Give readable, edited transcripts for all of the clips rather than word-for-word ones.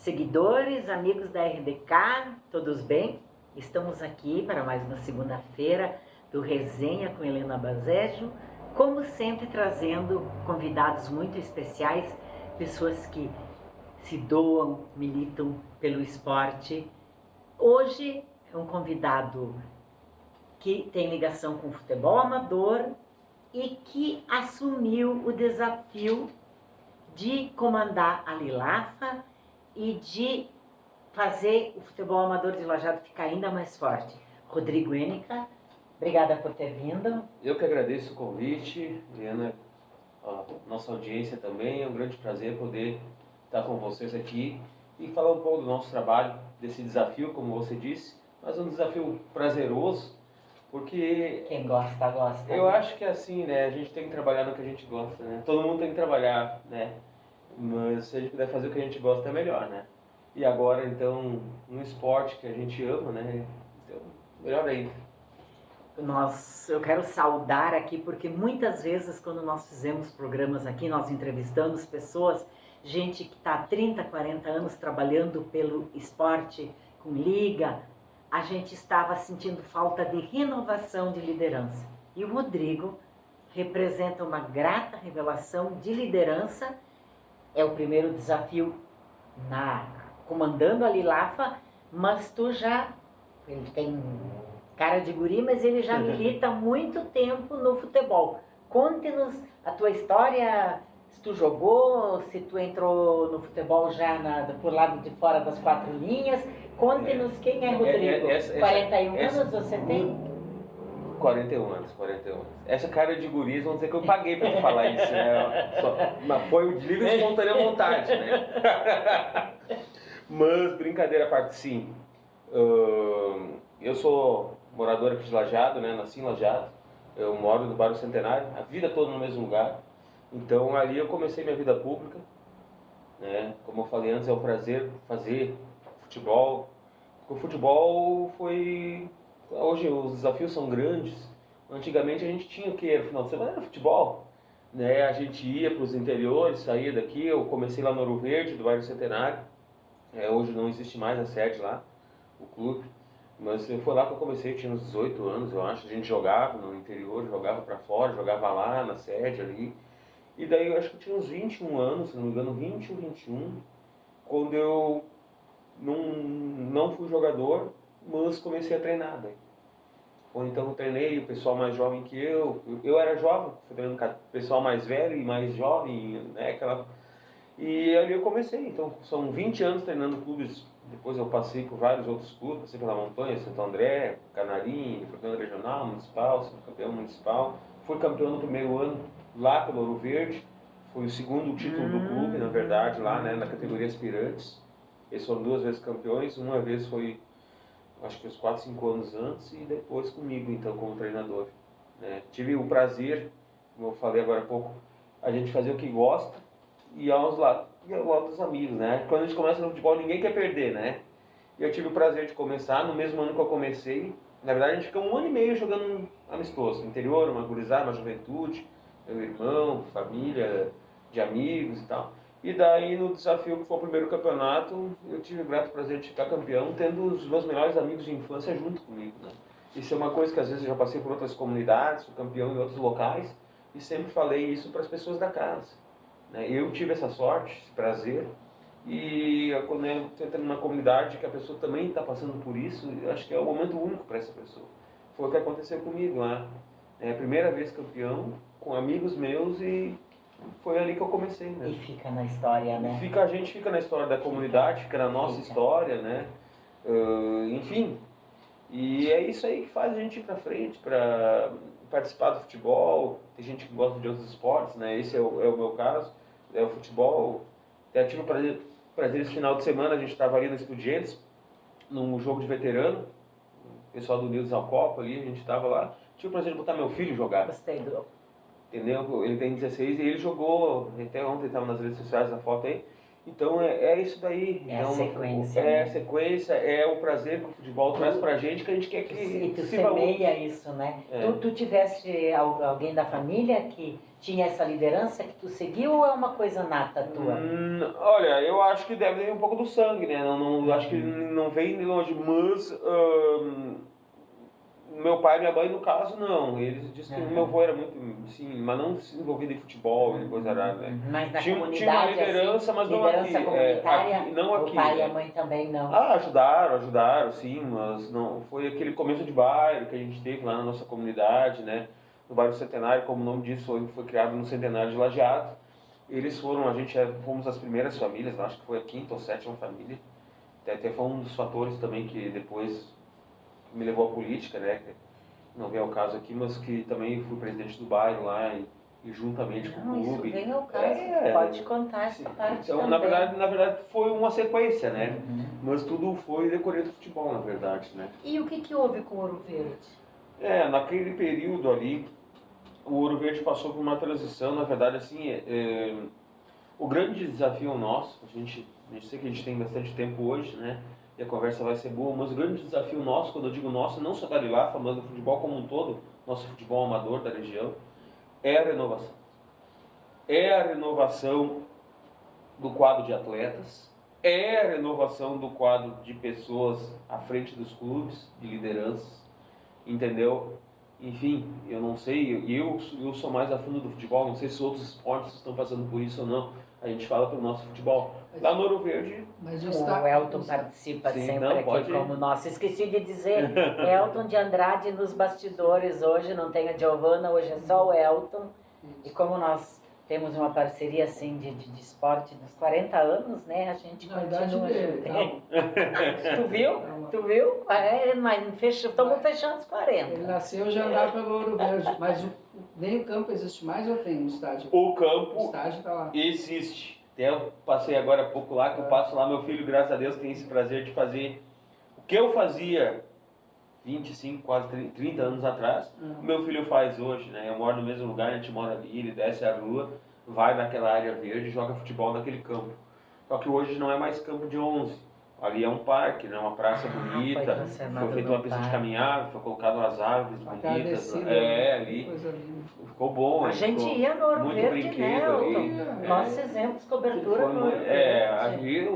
Seguidores, amigos da RDK, todos bem? Estamos aqui para mais uma segunda-feira do Resenha com Helena Bazejo, como sempre trazendo convidados muito especiais, pessoas que se doam, militam pelo esporte. Hoje é um convidado que tem ligação com o futebol amador e que assumiu o desafio de comandar a Lilafa e de fazer o futebol amador de Lajeado ficar ainda mais forte. Rodrigo Enica, obrigada por ter vindo. Eu que agradeço o convite, Helena, a nossa audiência também. É um grande prazer poder estar com vocês aqui e falar um pouco do nosso trabalho, desse desafio, como você disse, mas um desafio prazeroso, porque quem gosta, gosta. Eu acho que é assim, né? A gente tem que trabalhar no que a gente gosta, né? Todo mundo tem que trabalhar, né? Mas se a gente puder fazer o que a gente gosta é melhor, né? E agora, então, no esporte que a gente ama, né? Então, melhor ainda. Eu quero saudar aqui, porque muitas vezes quando nós fizemos programas aqui, nós entrevistamos pessoas, gente que está há 30, 40 anos trabalhando pelo esporte, com liga, a gente estava sentindo falta de renovação de liderança. E o Rodrigo representa uma grata revelação de liderança. É o primeiro desafio comandando a Lilafa, mas ele tem cara de guri, mas ele já milita há muito tempo no futebol. Conte-nos a tua história, se tu jogou, se tu entrou no futebol já por lado de fora das quatro linhas. Conte-nos quem é Rodrigo. 41 anos você tem? 41 anos. Essa cara de guris, vão dizer que eu paguei pra tu falar isso, né? Mas foi de livre e espontânea vontade, né? Mas, brincadeira à parte, sim. Eu sou morador aqui de Lajeado, né? Nasci em Lajeado. Eu moro no bairro Centenário, a vida toda no mesmo lugar. Então, ali eu comecei minha vida pública, né? Como eu falei antes, é um prazer fazer futebol. O futebol foi... Hoje os desafios são grandes. Antigamente a gente tinha o que? No final de semana era futebol, né? A gente ia para os interiores, saía daqui. Eu comecei lá no Ouro Verde, do bairro Centenário. Hoje não existe mais a sede lá, o clube. Mas foi lá que eu comecei, eu tinha uns 18 anos, eu acho. A gente jogava no interior, jogava para fora, jogava lá na sede ali. E daí eu acho que eu tinha uns 21 anos, se não me engano, 20 ou 21, quando eu não fui jogador, mas comecei a treinar, né? Ou então eu treinei o pessoal mais jovem que eu era jovem, fui treinando com o pessoal mais velho e mais jovem, né? E ali eu comecei, então são 20 anos treinando clubes. Depois eu passei por vários outros clubes, passei pela Montanha, Santo André, Canarim, campeão regional, municipal, campeão municipal. Fui campeão no primeiro ano lá pelo Ouro Verde, foi o segundo título do clube, na verdade, lá, né, na categoria aspirantes. Eles foram 2 vezes campeões, uma vez foi, acho que uns 4, 5 anos antes, e depois comigo, então, como treinador, né. Tive o prazer, como eu falei agora há pouco, a gente fazer o que gosta e ao lado dos amigos, né. Quando a gente começa no futebol, ninguém quer perder, né. E eu tive o prazer de começar, no mesmo ano que eu comecei. Na verdade, a gente ficou 1 ano e meio jogando amistoso, no interior, uma gurizada, uma juventude, meu irmão, família, de amigos e tal. E daí, no desafio que foi o primeiro campeonato, eu tive o grato prazer de ficar campeão, tendo os meus melhores amigos de infância junto comigo, né? Isso é uma coisa que às vezes eu já passei por outras comunidades, fui campeão em outros locais, e sempre falei isso para as pessoas da casa, né? Eu tive essa sorte, esse prazer, e quando eu estou entrando numa comunidade que a pessoa também está passando por isso, eu acho que é um momento único para essa pessoa. Foi o que aconteceu comigo lá. É a primeira vez campeão, com amigos meus, e foi ali que eu comecei, né? E fica na história, né? A gente fica na história da comunidade, fica na nossa história, né? Enfim, e é isso aí que faz a gente ir pra frente, para participar do futebol. Tem gente que gosta de outros esportes, né? Esse é o meu caso, é o futebol. Até tive o prazer esse final de semana, a gente estava ali no Estudiantes, num jogo de veterano, o pessoal do Nilson Alcopa ali, a gente estava lá. Tive o prazer de botar meu filho jogar. Gostei Entendeu? Ele tem 16 e ele jogou, até ontem estava nas redes sociais a foto aí, Então é isso daí. É então, a sequência. É a sequência, é o prazer que o futebol traz pra gente, que a gente quer que E tu sirva semeia isso, né? Tu tiveste alguém da família que tinha essa liderança que tu seguiu ou é uma coisa nata tua? Olha, eu acho que deve ter um pouco do sangue, né? Não, acho que não vem de longe, mas meu pai e minha mãe, no caso, não. Eles dizem que o meu avô era muito, sim, mas não se envolvido em futebol e coisa rara, né? Mas na Tinha comunidade, uma liderança, assim, mas não liderança aqui. comunitária, Aqui, não aqui. o pai e né? a mãe também não. Ajudaram, sim, mas não foi aquele começo de bairro que a gente teve lá na nossa comunidade, né? No bairro Centenário, como o nome disso foi criado no Centenário de Lajeado. Eles foram, fomos as primeiras famílias, acho que foi a quinta ou sétima família. Até foi um dos fatores também que depois me levou à política, né? Que não vem ao caso aqui, mas que também fui presidente do bairro lá e juntamente com o clube. Isso vem ao caso, pode contar essa parte então, também. na verdade foi uma sequência, né? Mas tudo foi decorrer do futebol, na verdade, né? E o que houve com o Ouro Verde? Naquele período ali, o Ouro Verde passou por uma transição, na verdade, assim, o grande desafio nosso, a gente sei que a gente tem bastante tempo hoje, né? E a conversa vai ser boa, mas o grande desafio nosso, quando eu digo nosso, não só da Lilafa, mas do futebol como um todo, nosso futebol amador da região, é a renovação. É a renovação do quadro de atletas, é a renovação do quadro de pessoas à frente dos clubes, de lideranças, entendeu? Enfim, eu não sei, eu sou mais a fundo do futebol, não sei se outros esportes estão passando por isso ou não. A gente fala pelo nosso futebol. Lá no Ouro Verde... Mas o Elton participa Sim, sempre não, aqui pode como nosso. Esqueci de dizer, Elton de Andrade nos bastidores hoje, não tem a Giovana, hoje é só o Elton. E como nós temos uma parceria assim de esporte nos 40 anos, né? A gente continua junto. Tu viu? Tu viu? Mas estamos fechando os 40. Ele nasceu já andava pelo Ouro Verde, mas nem o campo existe mais ou tem no estádio? O campo estádio tá lá. Existe. Até eu passei agora há pouco lá, que eu passo lá, meu filho, graças a Deus, tem esse prazer de fazer o que eu fazia 25, quase 30 anos atrás, o meu filho faz hoje, né? Eu moro no mesmo lugar, a gente mora ali, ele desce a rua, vai naquela área verde e joga futebol naquele campo. Só que hoje não é mais campo de 11. Ali é um parque, né? Uma praça bonita, foi feita uma pista de caminhada, foi colocado umas árvores bonitas. Ali. Ficou bom. A gente ia no Ouro Verde, né, Elton? Nós fizemos cobertura no Ouro Verde.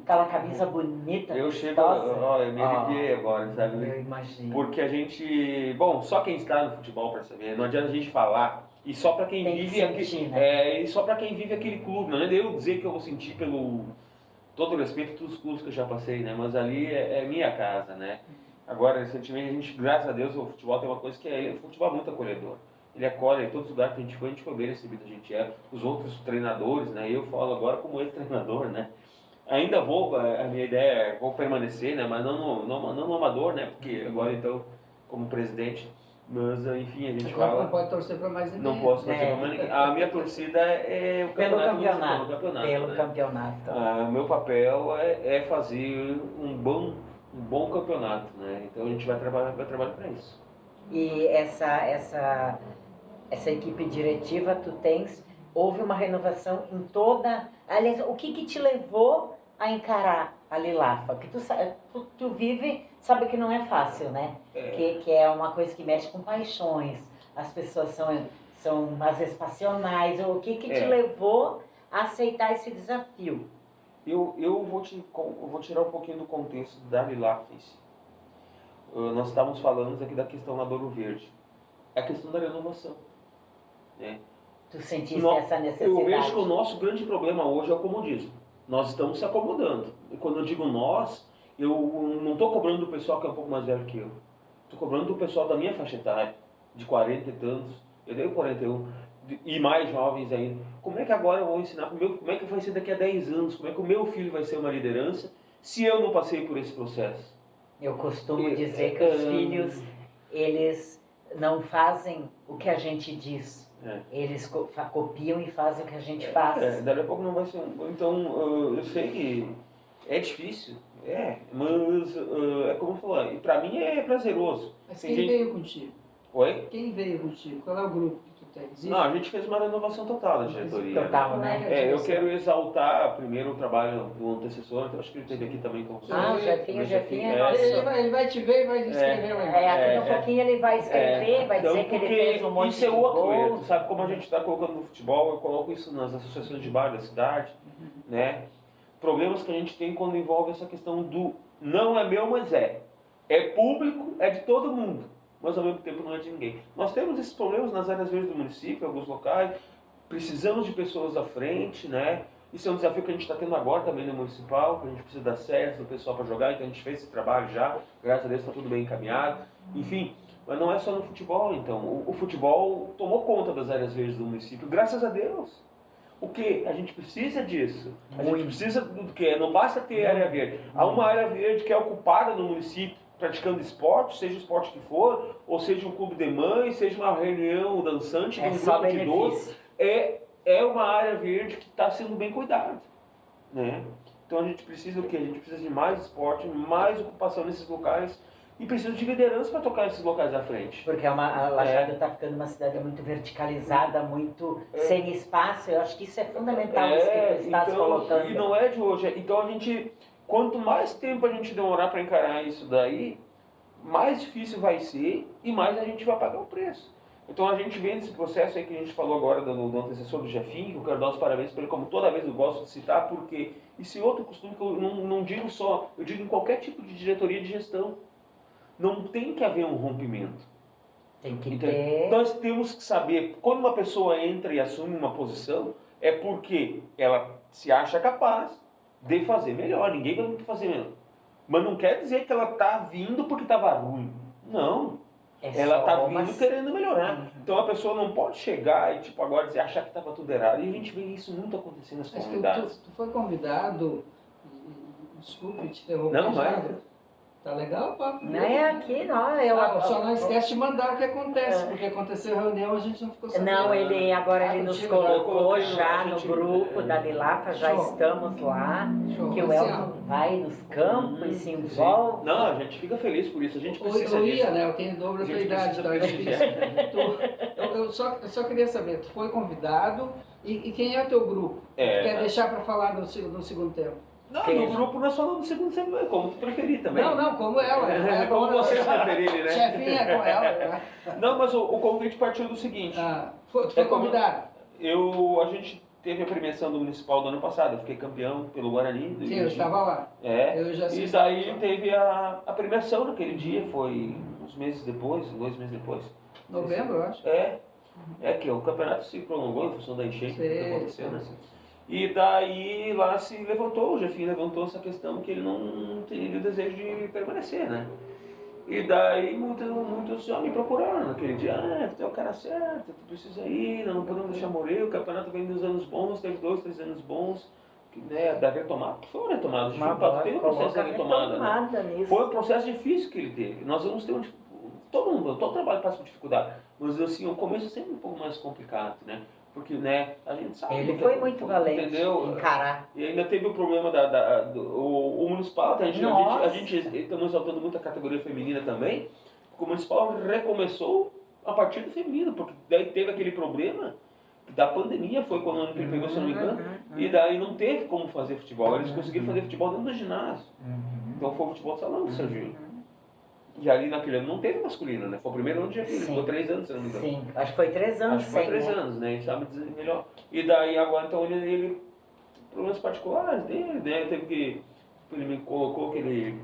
Aquela camisa bonita, eu chego, eu me arrepiei agora, sabe? Eu imagino. Porque a gente, bom, só quem está no futebol para saber, não adianta a gente falar, e só para quem vive e só para quem vive aquele clube, não é eu dizer que eu vou sentir pelo todo o respeito a todos os clubes que eu já passei, né? Mas ali é minha casa, né? Agora, recentemente, a gente, graças a Deus, o futebol tem uma coisa que o futebol é muito acolhedor. Ele acolhe, em todos os lugares que a gente foi bem recebido, a gente os outros treinadores, né? Eu falo agora como ex-treinador, né? Ainda a minha ideia vou permanecer, né? Mas não no amador, né? Porque agora, então, como presidente, mas, enfim, a gente fala... Não pode torcer para mais ninguém. Não posso torcer para mais ninguém. A minha torcida é o campeonato. Pelo campeonato. O meu papel é fazer um bom campeonato, né? Então a gente vai trabalhar para isso. E essa equipe diretiva, houve uma renovação em toda... Aliás, o que te levou a encarar a Lilafa? Porque tu vive, sabe que não é fácil, né? Que é uma coisa que mexe com paixões, as pessoas são às vezes passionais. O que te levou a aceitar esse desafio? Eu vou tirar um pouquinho do contexto da Lilafa em si. Nós estávamos falando aqui da questão da Ouro Verde. É a questão da renovação, né? Tu sentiste essa necessidade? Eu vejo que o nosso grande problema hoje é o comodismo. Nós estamos se acomodando. E quando eu digo nós, eu não estou cobrando do pessoal que é um pouco mais velho que eu. Estou cobrando do pessoal da minha faixa etária, de 40 e tantos, eu tenho 41, e mais jovens ainda. Como é que agora eu vou ensinar para o meu... Como é que vai ser daqui a 10 anos? Como é que o meu filho vai ser uma liderança se eu não passei por esse processo? Eu costumo dizer que os filhos, eles não fazem o que a gente diz. Eles copiam e fazem o que a gente faz. Daqui a pouco não vai ser Então, eu sei que é difícil, mas é como eu falei, e pra mim é prazeroso. Mas quem veio contigo? Oi? Quem veio contigo? Qual é o grupo que tu tem? Existe? Não, a gente fez uma renovação total da diretoria. Total, né? Eu quero exaltar primeiro o trabalho do antecessor, acho que ele esteve aqui também com você. Ah, o Jefinho é É. nosso. Ele vai te ver e vai escrever lá embaixo. Daqui a pouquinho ele vai escrever, vai Então, dizer que ele porque fez um monte isso é de outro gol. erro, sabe? Como a gente está colocando no futebol, eu coloco isso nas associações de bairro da cidade, né? Problemas que a gente tem quando envolve essa questão do não é meu, mas é. É público, é de todo mundo, mas ao mesmo tempo não é de ninguém. Nós temos esses problemas nas áreas verdes do município, em alguns locais, precisamos de pessoas à frente, né? Isso é um desafio que a gente está tendo agora também no municipal, que a gente precisa dar sede do pessoal para jogar, então a gente fez esse trabalho já, graças a Deus está tudo bem encaminhado, enfim. Mas não é só no futebol, então. O futebol tomou conta das áreas verdes do município, graças a Deus. O que? A gente precisa disso. A gente precisa do que? Não basta ter área verde. Há uma área verde que é ocupada no município praticando esporte, seja o esporte que for, ou seja um clube de mães, seja uma reunião dançante, É um só grupo de idosos. benefício. É uma área verde que está sendo bem cuidada, né? Então a gente precisa o quê? A gente precisa de mais esporte, mais ocupação nesses locais e precisa de liderança para tocar esses locais à frente. Porque a Lajeado está ficando uma cidade muito verticalizada, muito sem espaço. Eu acho que isso é fundamental, isso que tu estás então, colocando. E não é de hoje. Então a gente, quanto mais tempo a gente demorar para encarar isso daí, mais difícil vai ser e mais a gente vai pagar o preço. Então a gente vê nesse processo aí que a gente falou agora do antecessor do Jefinho, que eu quero dar os parabéns para ele, como toda vez eu gosto de citar, porque isso é outro costume que eu não digo só, eu digo em qualquer tipo de diretoria de gestão. Não tem que haver um rompimento. Tem que Então, ter. nós temos que saber, quando uma pessoa entra e assume uma posição, é porque ela se acha capaz de fazer melhor. Ninguém vai fazer melhor. Mas não quer dizer que ela está vindo porque estava ruim. Não. Ela está vindo querendo melhorar. Então a pessoa não pode chegar e tipo, agora dizer, achar que estava tudo errado. E a gente vê isso muito acontecendo nas Mas comunidades. tu foi convidado, desculpe te interromper. Não, vai. Tá legal, papo? Não é aqui, não. Só não esquece de mandar o que acontece, porque aconteceu reunião, a gente não ficou sabendo. Não, ele agora ele nos contigo, colocou eu já coloquei no no- grupo da Lilafa, já Show. estamos lá. Show. Que o Assim, Elton vai nos campos e se Sim. envolve. Não, a gente fica feliz por isso. A gente precisa Eu disso. ia, né? Eu tenho dobro A da tua gente idade, precisa então eu só queria saber, tu foi convidado e quem é o teu grupo? É. Quer deixar para falar no segundo tempo? Não, Quem? no grupo nós falamos do segundo semana, como tu preferir também. Não, como ela. É Como agora, vocês preferirem, né? Chefinha com ela. Né? Não, mas o convite partiu do seguinte. Tu foi convidado? A gente teve a premiação do Municipal do ano passado, eu fiquei campeão pelo Guarani. Do Sim, eu Rio. estava lá. É, Eu já e assisti. daí teve a premiação naquele dia, foi uns meses depois, 2 meses depois. Novembro, eu acho. É que o campeonato se prolongou em função da enchente que Sei, aconteceu, né? E daí lá se levantou, o Jefinho levantou essa questão que ele não teria o desejo de permanecer, né? E daí muitos já me procuraram naquele dia, tu é o cara certo, tu precisa ir, nós não podemos deixar morrer, o campeonato vem dos anos bons, teve 2, 3 anos bons, né, da retomada, que foi uma retomada, teve um processo de retomada, né? Foi um processo difícil que ele teve, nós vamos ter todo trabalho passa por dificuldade, mas assim, o começo é sempre um pouco mais complicado, né? Porque, né, a gente sabe... Ele foi muito valente, entendeu? encarar. E ainda teve o problema o municipal, a gente estamos exaltando muito a categoria feminina também, porque o municipal recomeçou a partir do feminino, porque daí teve aquele problema da pandemia, foi quando o ano que ele pegou, se eu não me engano, e daí não teve como fazer futebol, eles conseguiram fazer futebol dentro do ginásio. Então foi o futebol de salão, Serginho. E ali naquele ano não teve masculino, né? Foi o primeiro ano de Jefinho, ficou 3 anos, se não me engano. Sim, acho que foi 3 anos Acho que foi sem, 3 né? anos, né? A gente sabe dizer melhor. E daí agora então ele problemas particulares dele, né? Ele me colocou que ele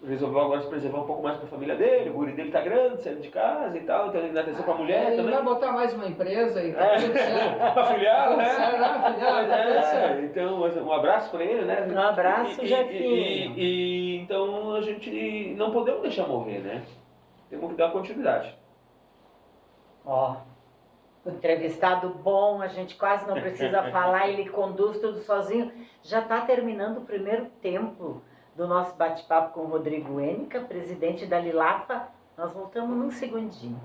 resolveu agora se preservar um pouco mais para a família dele, o guri dele tá grande, saindo de casa e tal, então ele dá atenção para a mulher Ele também. vai botar mais uma empresa e tá tudo certo. Pra filiar, né? Então, um abraço para ele, né? Um abraço, Jefinho. E então a gente não podemos deixar morrer, né? Temos que dar continuidade. Ó, entrevistado bom, a gente quase não precisa falar, ele conduz tudo sozinho. Já está terminando o primeiro tempo do nosso bate-papo com o Rodrigo Enica, presidente da Lilafa. Nós voltamos num segundinho.